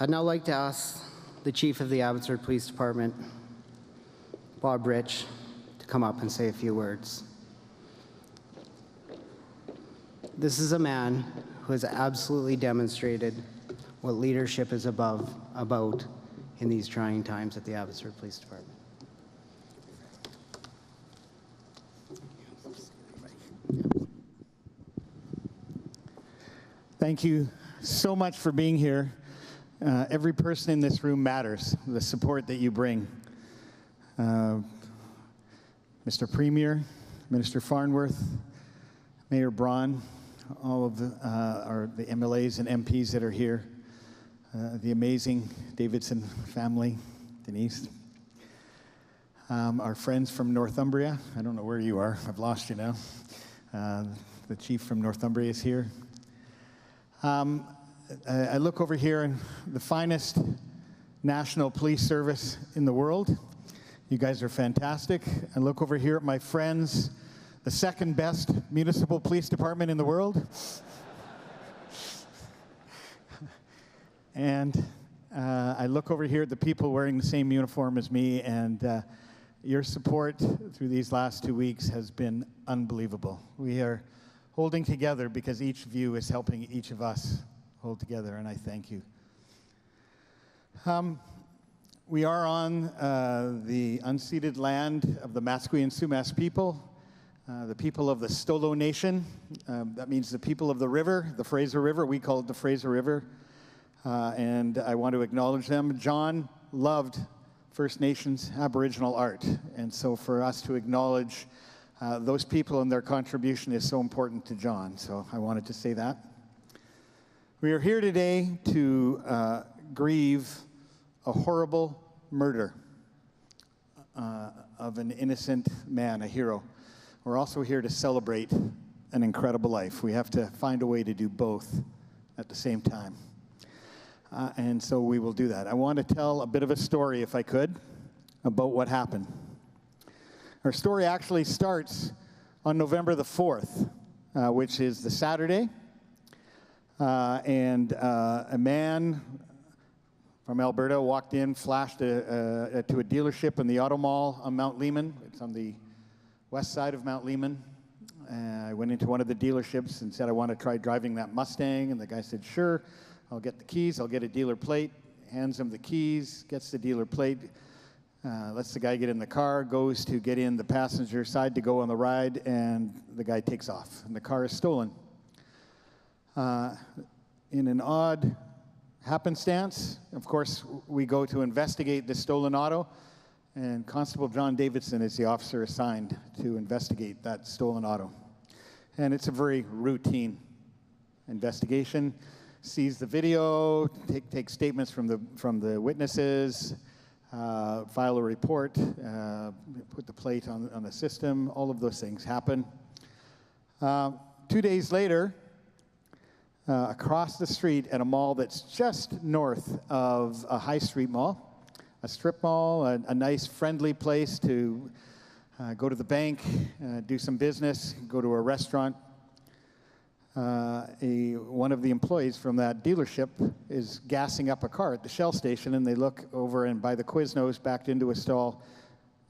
I'd now like to ask the Chief of the Abbotsford Police Department, Bob Rich, to come up and say a few words. This is a man who has absolutely demonstrated what leadership is about in these trying times at the Abbotsford Police Department. Thank you so much for being here. Every person in this room matters, the support that you bring. Mr. Premier, Minister Farnworth, Mayor Braun, all of the MLAs and MPs that are here, the amazing Davidson family, Denise, our friends from Northumbria. I don't know where you are. I've lost you now. The chief from Northumbria is here. I look over here and the finest national police service in the world. You guys are fantastic. I look over here at my friends, the second best municipal police department in the world. And I look over here at the people wearing the same uniform as me, and your support through these last 2 weeks has been unbelievable. We are holding together because each of you is helping each of us hold together, and I thank you. We are on the unceded land of the Matsqui and Sumas people, the people of the Stolo Nation. That means the people of the river, the Fraser River. We call it the Fraser River, and I want to acknowledge them. John loved First Nations Aboriginal art, and so for us to acknowledge those people and their contribution is so important to John, so I wanted to say that. We are here today to grieve a horrible murder of an innocent man, a hero. We're also here to celebrate an incredible life. We have to find a way to do both at the same time. And so we will do that. I want to tell a bit of a story, if I could, about what happened. Our story actually starts on November the 4th, which is the Saturday. A man from Alberta walked in, flashed to a dealership in the Auto Mall on Mount Lehman. It's on the west side of Mount Lehman. I went into one of the dealerships and said, I want to try driving that Mustang. And the guy said, sure, I'll get the keys, I'll get a dealer plate. Hands him the keys, gets the dealer plate, lets the guy get in the car, goes to get in the passenger side to go on the ride, and the guy takes off. And the car is stolen. In an odd happenstance, of course, we go to investigate the stolen auto, and Constable John Davidson is the officer assigned to investigate that stolen auto. And it's a very routine investigation. Sees the video, take statements from the witnesses, file a report, put the plate on the system. All of those things happen. 2 days later, across the street at a mall that's just north of a high street mall, a strip mall, a nice friendly place to go to the bank, do some business, go to a restaurant. One of the employees from that dealership is gassing up a car at the Shell station, and they look over, and by the Quiznos backed into a stall,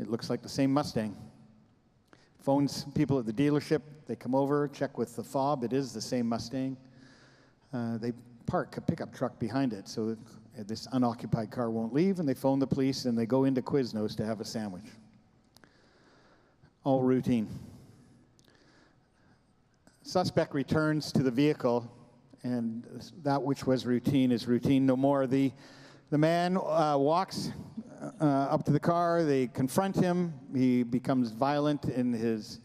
it looks like the same Mustang. Phones people at the dealership, they come over, check with the fob, it is the same Mustang. They park a pickup truck behind it so that this unoccupied car won't leave, and they phone the police, and they go into Quiznos to have a sandwich. All routine. Suspect returns to the vehicle, and that which was routine is routine no more. The man walks up to the car, they confront him, he becomes violent in his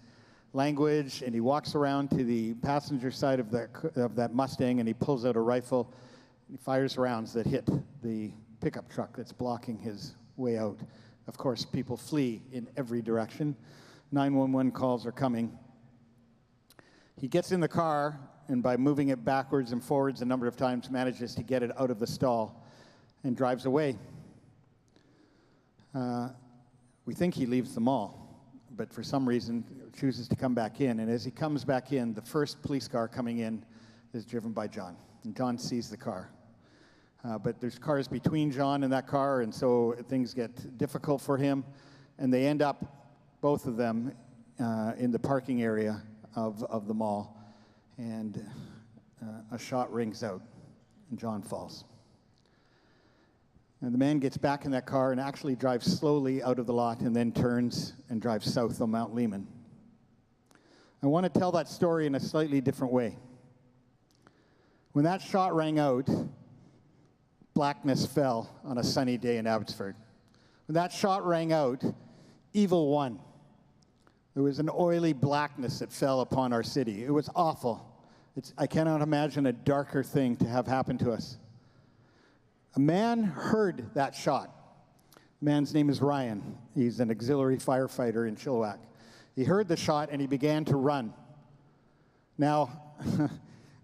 language, and he walks around to the passenger side of that Mustang, and he pulls out a rifle. He fires rounds that hit the pickup truck that's blocking his way out. Of course, people flee in every direction. 911 calls are coming. He gets in the car, and by moving it backwards and forwards a number of times, manages to get it out of the stall and drives away. We think he leaves the mall, but for some reason chooses to come back in. And as he comes back in, the first police car coming in is driven by John. And John sees the car. But there's cars between John and that car, and so things get difficult for him. And they end up, both of them, in the parking area of the mall. And a shot rings out, and John falls. And the man gets back in that car and actually drives slowly out of the lot and then turns and drives south on Mount Lehman. I want to tell that story in a slightly different way. When that shot rang out, blackness fell on a sunny day in Abbotsford. When that shot rang out, evil won. There was an oily blackness that fell upon our city. It was awful. I cannot imagine a darker thing to have happen to us. A man heard that shot. The man's name is Ryan. He's an auxiliary firefighter in Chilliwack. He heard the shot and he began to run. Now,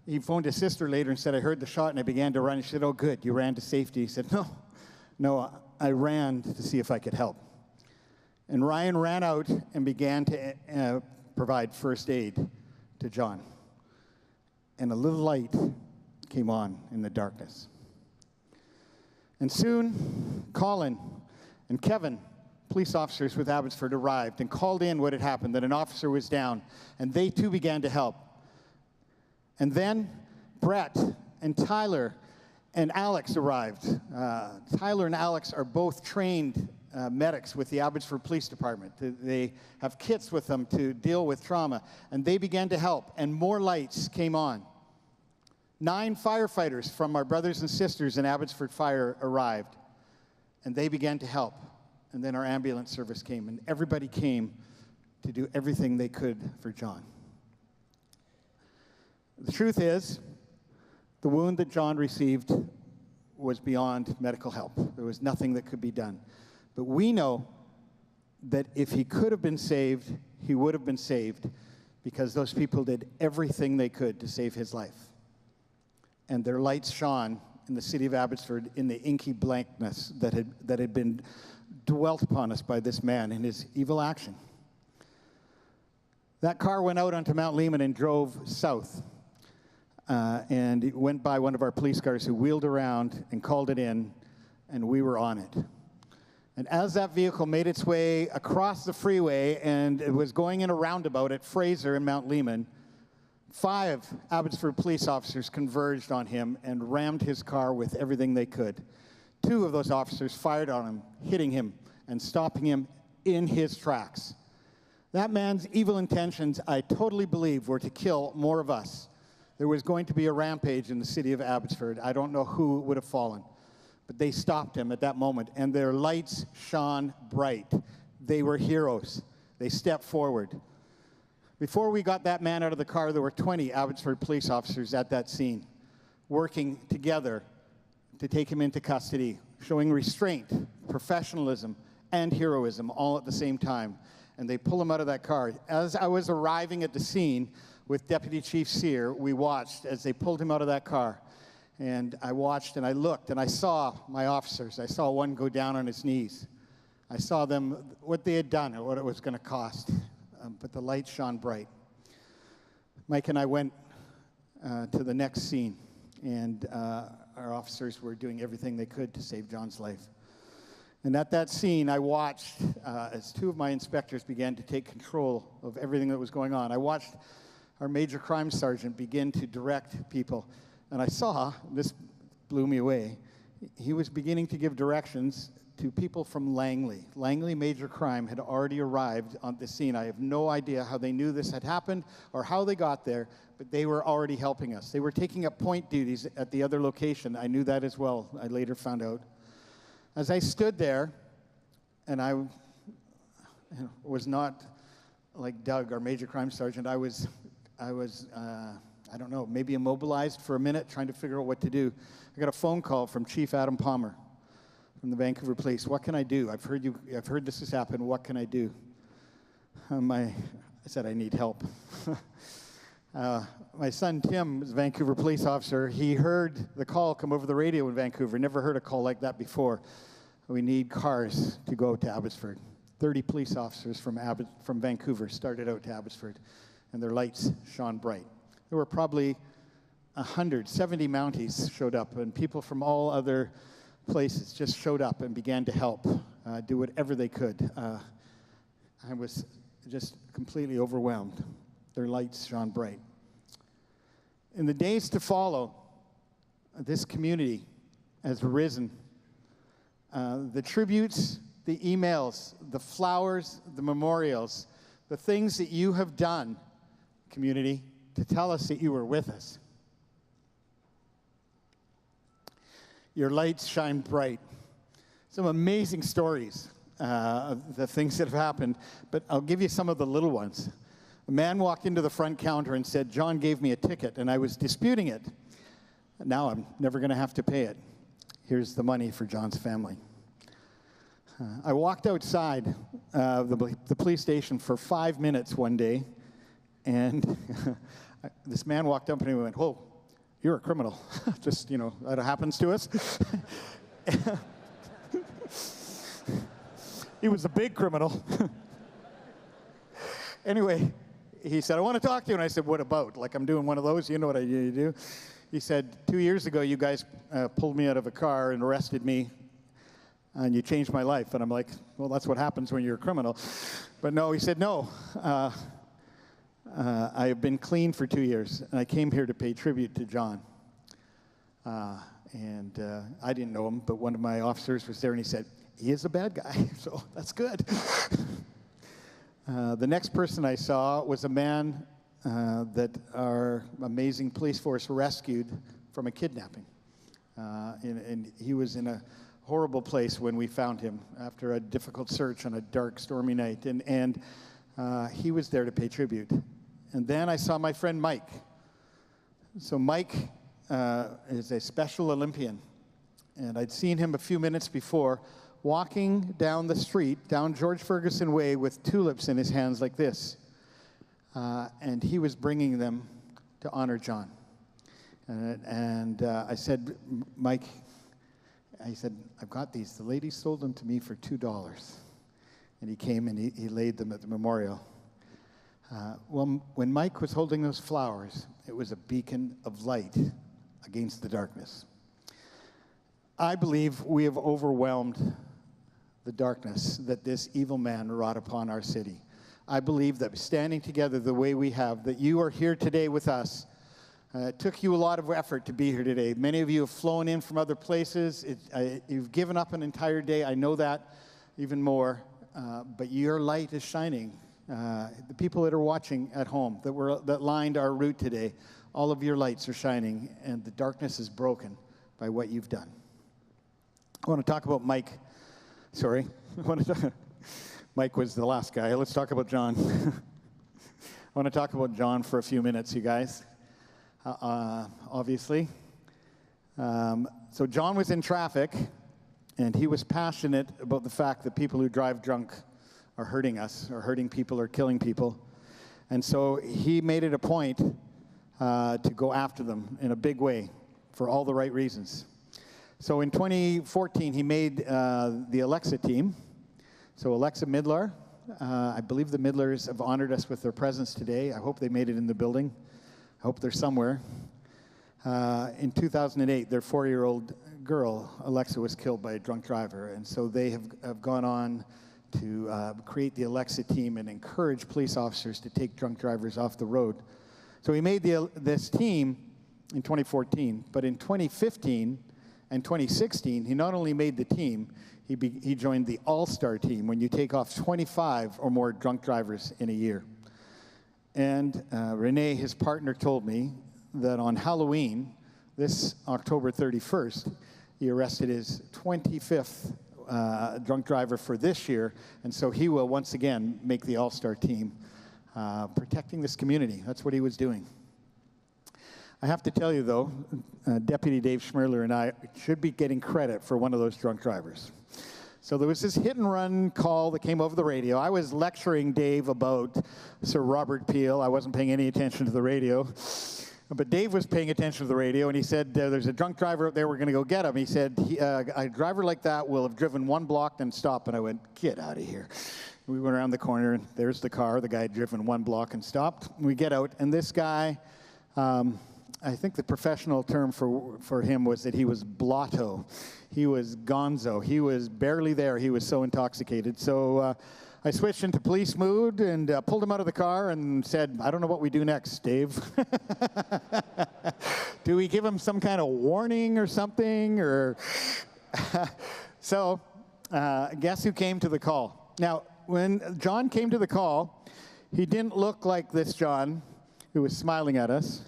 he phoned his sister later and said, I heard the shot and I began to run. She said, oh, good, you ran to safety. He said, no, I ran to see if I could help. And Ryan ran out and began to provide first aid to John. And a little light came on in the darkness. And soon, Colin and Kevin, police officers with Abbotsford, arrived and called in what had happened, that an officer was down, and they too began to help. And then Brett and Tyler and Alex arrived. Tyler and Alex are both trained medics with the Abbotsford Police Department. They have kits with them to deal with trauma, and they began to help, and more lights came on. 9 firefighters from our brothers and sisters in Abbotsford Fire arrived, and they began to help. And then our ambulance service came, and everybody came to do everything they could for John. The truth is, the wound that John received was beyond medical help. There was nothing that could be done. But we know that if he could have been saved, he would have been saved, because those people did everything they could to save his life. And their lights shone in the city of Abbotsford in the inky blankness that had been dwelt upon us by this man in his evil action. That car went out onto Mount Lehman and drove south. And it went by one of our police cars who wheeled around and called it in, and we were on it. And as that vehicle made its way across the freeway and it was going in a roundabout at Fraser in Mount Lehman, 5 Abbotsford police officers converged on him and rammed his car with everything they could. 2 of those officers fired on him, hitting him and stopping him in his tracks. That man's evil intentions, I totally believe, were to kill more of us. There was going to be a rampage in the city of Abbotsford. I don't know who would have fallen, but they stopped him at that moment, and their lights shone bright. They were heroes. They stepped forward. Before we got that man out of the car, there were 20 Abbotsford police officers at that scene, working together to take him into custody, showing restraint, professionalism, and heroism all at the same time. And they pull him out of that car. As I was arriving at the scene with Deputy Chief Sear, we watched as they pulled him out of that car. And I watched and I looked and I saw my officers. I saw one go down on his knees. I saw them, what they had done and what it was going to cost. But the light shone bright. Mike and I went to the next scene, and our officers were doing everything they could to save John's life. And at that scene, I watched as 2 of my inspectors began to take control of everything that was going on. I watched our major crime sergeant begin to direct people, and I saw, this blew me away, he was beginning to give directions to people from Langley. Langley Major Crime had already arrived on the scene. I have no idea how they knew this had happened or how they got there, but they were already helping us. They were taking up point duties at the other location. I knew that as well, I later found out. As I stood there, and I was not like Doug, our Major Crime Sergeant, I was I don't know, maybe immobilized for a minute, trying to figure out what to do. I got a phone call from Chief Adam Palmer from the Vancouver Police. What can I do? I've heard this has happened. What can I do? I said, I need help. My son Tim is a Vancouver police officer. He heard the call come over the radio in Vancouver. Never heard a call like that before. We need cars to go to Abbotsford. 30 police officers from Vancouver started out to Abbotsford, and their lights shone bright. There were probably 70 Mounties showed up, and people from all other places just showed up and began to help, do whatever they could. I was just completely overwhelmed. Their lights shone bright. In the days to follow, this community has risen. The tributes, the emails, the flowers, the memorials, the things that you have done, community, to tell us that you were with us. Your lights shine bright. Some amazing stories of the things that have happened, but I'll give you some of the little ones. A man walked into the front counter and said, "John gave me a ticket," and I was disputing it. Now I'm never going to have to pay it. Here's the money for John's family. I walked outside the police station for 5 minutes one day, and this man walked up to me and went, "Whoa, you're a criminal." Just, that happens to us. He was a big criminal. Anyway, he said, "I want to talk to you." And I said, "What about? Like I'm doing one of those? You know what you do?" He said, "2 years ago, you guys pulled me out of a car and arrested me, and you changed my life." And I'm like, "Well, that's what happens when you're a criminal." But no, he said, "No. I have been clean for 2 years, and I came here to pay tribute to John." And I didn't know him, but one of my officers was there, and he said, "He is a bad guy," so that's good. The next person I saw was a man that our amazing police force rescued from a kidnapping. And he was in a horrible place when we found him after a difficult search on a dark, stormy night. And he was there to pay tribute. And then I saw my friend Mike. So Mike is a Special Olympian. And I'd seen him a few minutes before walking down the street, down George Ferguson Way, with tulips in his hands like this. And he was bringing them to honor John. And I said, "Mike," I said, "I've got these. The lady sold them to me for $2. And he came and he laid them at the memorial. Well, when Mike was holding those flowers, it was a beacon of light against the darkness. I believe we have overwhelmed the darkness that this evil man wrought upon our city. I believe that standing together the way we have, that you are here today with us. It took you a lot of effort to be here today. Many of you have flown in from other places. You've given up an entire day. I know that even more. But your light is shining. The people that are watching at home, that lined our route today, all of your lights are shining, and the darkness is broken by what you've done. I want to talk about Mike. Sorry. Mike was the last guy. Let's talk about John. I want to talk about John for a few minutes, you guys. Obviously. So John was in traffic, and he was passionate about the fact that people who drive drunk are hurting us, or hurting people, or killing people. And so he made it a point to go after them in a big way for all the right reasons. So in 2014, he made the Alexa team. So Alexa Midlar, I believe the Midlars have honored us with their presence today. I hope they made it in the building. I hope they're somewhere. In 2008, their 4-year-old girl, Alexa, was killed by a drunk driver. And so they have gone on to create the Alexa team and encourage police officers to take drunk drivers off the road. So he made this team in 2014, but in 2015 and 2016, he not only made the team, he joined the all-star team when you take off 25 or more drunk drivers in a year. And Renee, his partner, told me that on Halloween, this October 31st, he arrested his 25th drunk driver for this year, and so he will once again make the all-star team, protecting this community. That's what he was doing. I have to tell you, though, Deputy Dave Schmerler and I should be getting credit for one of those drunk drivers. So there was this hit-and-run call that came over the radio. I was lecturing Dave about Sir Robert Peel. I wasn't paying any attention to the radio. But Dave was paying attention to the radio, and he said, "There's a drunk driver out there. We're going to go get him." He said, "A driver like that will have driven one block and stopped." And I went, "Get out of here." We went around the corner, and there's the car. The guy had driven one block and stopped. We get out, and this guy I think the professional term for him was that he was blotto. He was gonzo. He was barely there. He was so intoxicated. So I switched into police mood and pulled him out of the car and said, I don't know what we do next, Dave. Do we give him some kind of warning or something? Or So guess who came to the call? Now, when John came to the call, he didn't look like this John who was smiling at us.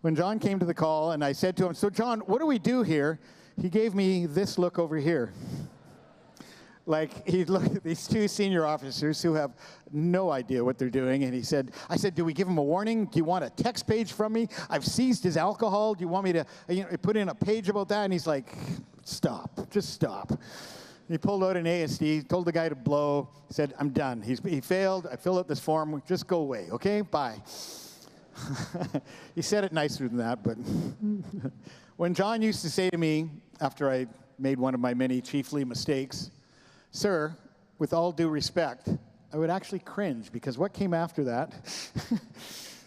When John came to the call and I said to him, so John, what do we do here? He gave me this look over here. Like he looked at these two senior officers who have no idea what they're doing, and I said, do we give him a warning? Do you want a text page from me? I've seized his alcohol. Do you want me to put in a page about that? And he's like, stop, just stop. He pulled out an ASD, told the guy to blow, said, I'm done. He failed, I filled out this form, just go away, okay, bye. He said it nicer than that, but when John used to say to me, after I made one of my many chiefly mistakes, sir, with all due respect, I would actually cringe, because what came after that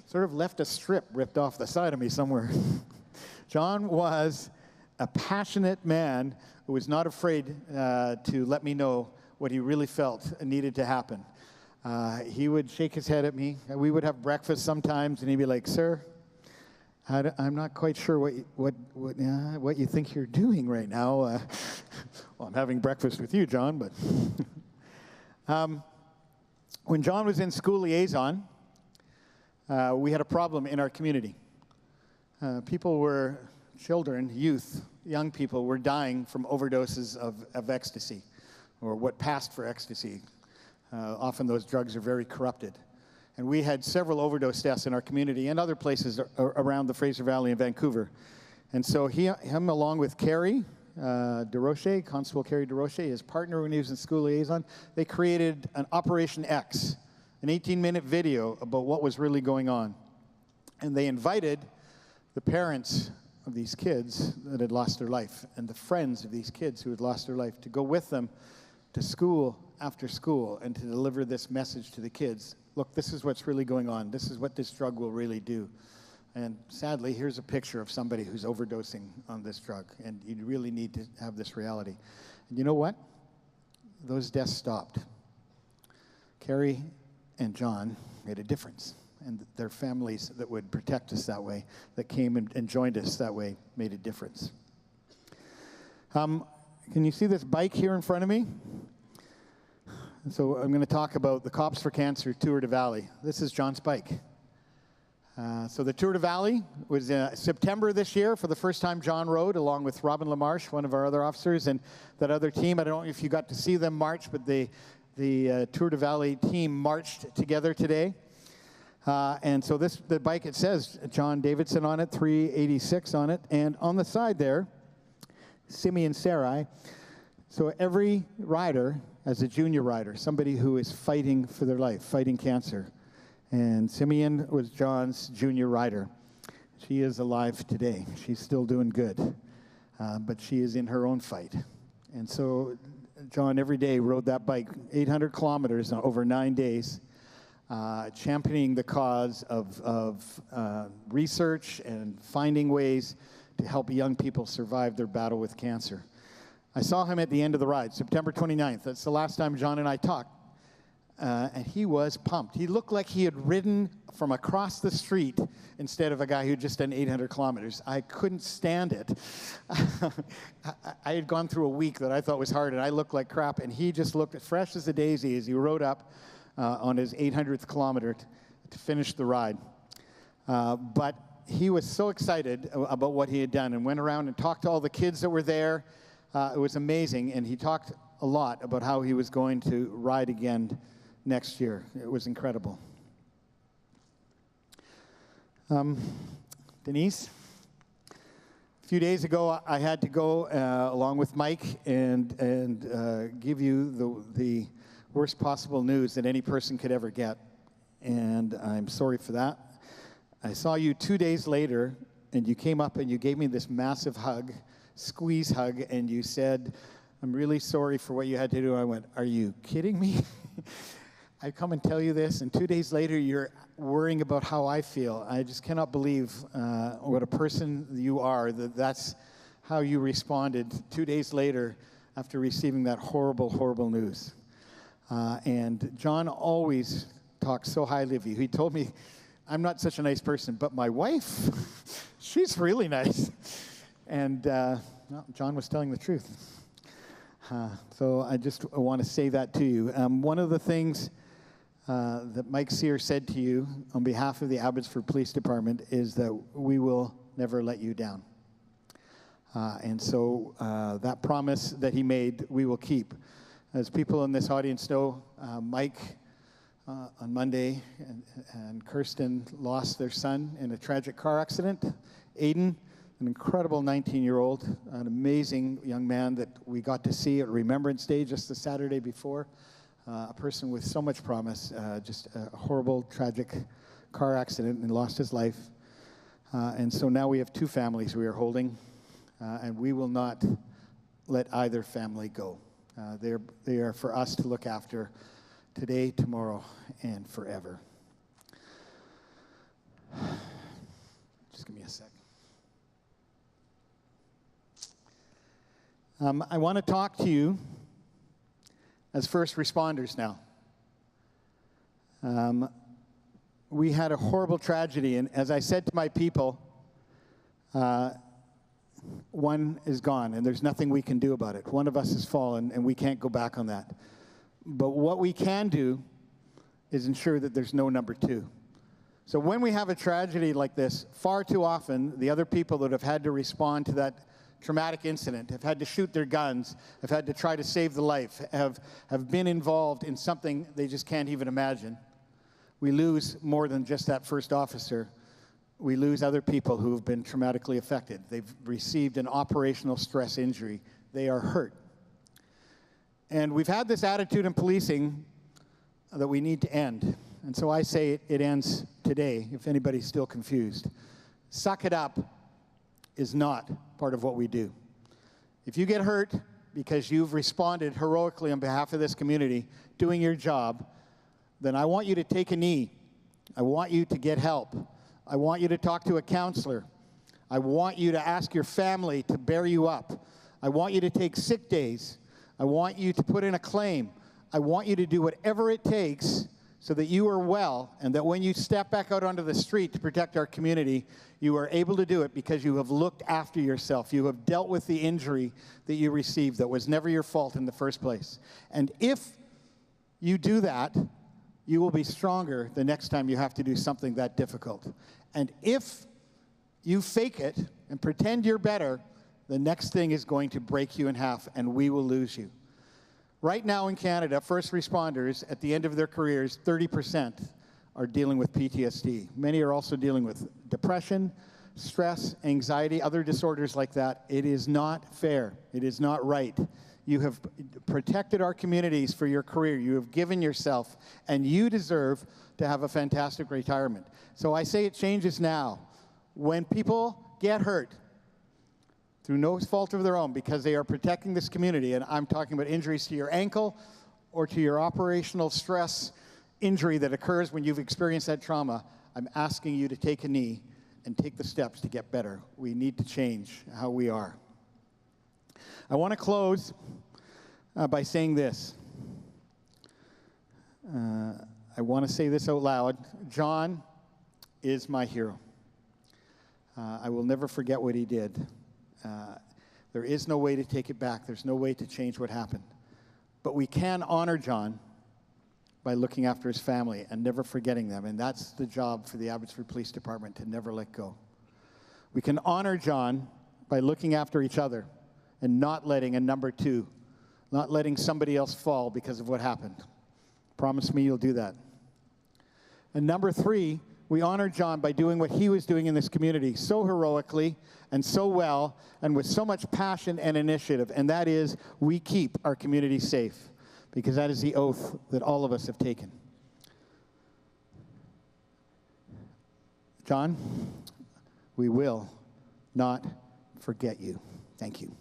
sort of left a strip ripped off the side of me somewhere. John was a passionate man who was not afraid to let me know what he really felt needed to happen. He would shake his head at me. We would have breakfast sometimes, and he'd be like, sir, I'm not quite sure what you think you're doing right now. Well, I'm having breakfast with you, John, but when John was in school liaison, we had a problem in our community. Children, youth, young people were dying from overdoses of ecstasy, or what passed for ecstasy. Often those drugs are very corrupted. And we had several overdose deaths in our community and other places around the Fraser Valley and Vancouver. And so him along with Carrie DeRoche, Constable Carrie DeRoche, his partner when he was in school liaison, they created an Operation X, an 18-minute video about what was really going on. And they invited the parents of these kids that had lost their life and the friends of these kids who had lost their life to go with them to school after school and to deliver this message to the kids. Look, this is what's really going on. This is what this drug will really do. And sadly, here's a picture of somebody who's overdosing on this drug, and you really need to have this reality. And you know what? Those deaths stopped. Carrie and John made a difference, and their families that would protect us that way, that came and joined us that way, made a difference. Can you see this bike here in front of me? So I'm going to talk about the Cops for Cancer Tour de Valley. This is John's bike. So the Tour de Valley was September this year. For the first time, John rode along with Robin LaMarche, one of our other officers, and that other team. I don't know if you got to see them march, but the Tour de Valley team marched together today. And so the bike, it says John Davidson on it, 386 on it, and on the side there, Simeon Sarai. So every rider, as a junior rider, somebody who is fighting for their life, fighting cancer. And Simeon was John's junior rider. She is alive today. She's still doing good, but she is in her own fight. And so John every day rode that bike 800 kilometers over 9 days, championing the cause of research and finding ways to help young people survive their battle with cancer. I saw him at the end of the ride, September 29th. That's the last time John and I talked. And he was pumped. He looked like he had ridden from across the street instead of a guy who had just done 800 kilometers. I couldn't stand it. I had gone through a week that I thought was hard, and I looked like crap, and he just looked as fresh as a daisy as he rode up on his 800th kilometer to finish the ride. But he was so excited about what he had done and went around and talked to all the kids that were there. It was amazing, and he talked a lot about how he was going to ride again next year. It was incredible. Denise, a few days ago I had to go along with Mike and give you the worst possible news that any person could ever get, and I'm sorry for that. I saw you 2 days later, and you came up and you gave me this massive hug, squeeze hug, and you said, I'm really sorry for what you had to do. I went, are you kidding me? I come and tell you this, and 2 days later, you're worrying about how I feel. I just cannot believe what a person you are, that's how you responded 2 days later after receiving that horrible, horrible news. And John always talks so highly of you. He told me, I'm not such a nice person, but my wife, she's really nice. And well, John was telling the truth. So I just want to say that to you. One of the things that Mike Sear said to you on behalf of the Abbotsford Police Department is that we will never let you down. And so that promise that he made, we will keep. As people in this audience know, Mike on Monday and Kirsten lost their son in a tragic car accident. Aiden, an incredible 19-year-old, an amazing young man that we got to see at Remembrance Day just the Saturday before. A person with so much promise, just a horrible, tragic car accident and lost his life. And so now we have two families we are holding, and we will not let either family go. They are for us to look after today, tomorrow, and forever. Just give me a sec. I want to talk to you as first responders now. We had a horrible tragedy, and as I said to my people, one is gone, and there's nothing we can do about it. One of us has fallen, and we can't go back on that. But what we can do is ensure that there's no number two. So when we have a tragedy like this, far too often, the other people that have had to respond to that traumatic incident, have had to shoot their guns, have had to try to save the life, have been involved in something they just can't even imagine. We lose more than just that first officer. We lose other people who have been traumatically affected. They've received an operational stress injury. They are hurt. And we've had this attitude in policing that we need to end. And so I say it ends today, if anybody's still confused. Suck it up is not part of what we do. If you get hurt because you've responded heroically on behalf of this community, doing your job, then I want you to take a knee. I want you to get help. I want you to talk to a counselor. I want you to ask your family to bear you up. I want you to take sick days. I want you to put in a claim. I want you to do whatever it takes so that you are well, and that when you step back out onto the street to protect our community, you are able to do it because you have looked after yourself. You have dealt with the injury that you received that was never your fault in the first place. And if you do that, you will be stronger the next time you have to do something that difficult. And if you fake it and pretend you're better, the next thing is going to break you in half, and we will lose you. Right now in Canada, first responders, at the end of their careers, 30% are dealing with PTSD. Many are also dealing with depression, stress, anxiety, other disorders like that. It is not fair. It is not right. You have protected our communities for your career. You have given yourself, and you deserve to have a fantastic retirement. So I say it changes now. When people get hurt, through no fault of their own, because they are protecting this community, and I'm talking about injuries to your ankle or to your operational stress injury that occurs when you've experienced that trauma, I'm asking you to take a knee and take the steps to get better. We need to change how we are. I want to close by saying this. I want to say this out loud. John is my hero. I will never forget what he did. There is no way to take it back. There's no way to change what happened. But we can honor John by looking after his family and never forgetting them. And that's the job for the Abbotsford Police Department, to never let go. We can honor John by looking after each other and not letting a number two, not letting somebody else fall because of what happened. Promise me you'll do that. And number three, we honor John by doing what he was doing in this community so heroically and so well and with so much passion and initiative, and that is we keep our community safe, because that is the oath that all of us have taken. John, we will not forget you. Thank you.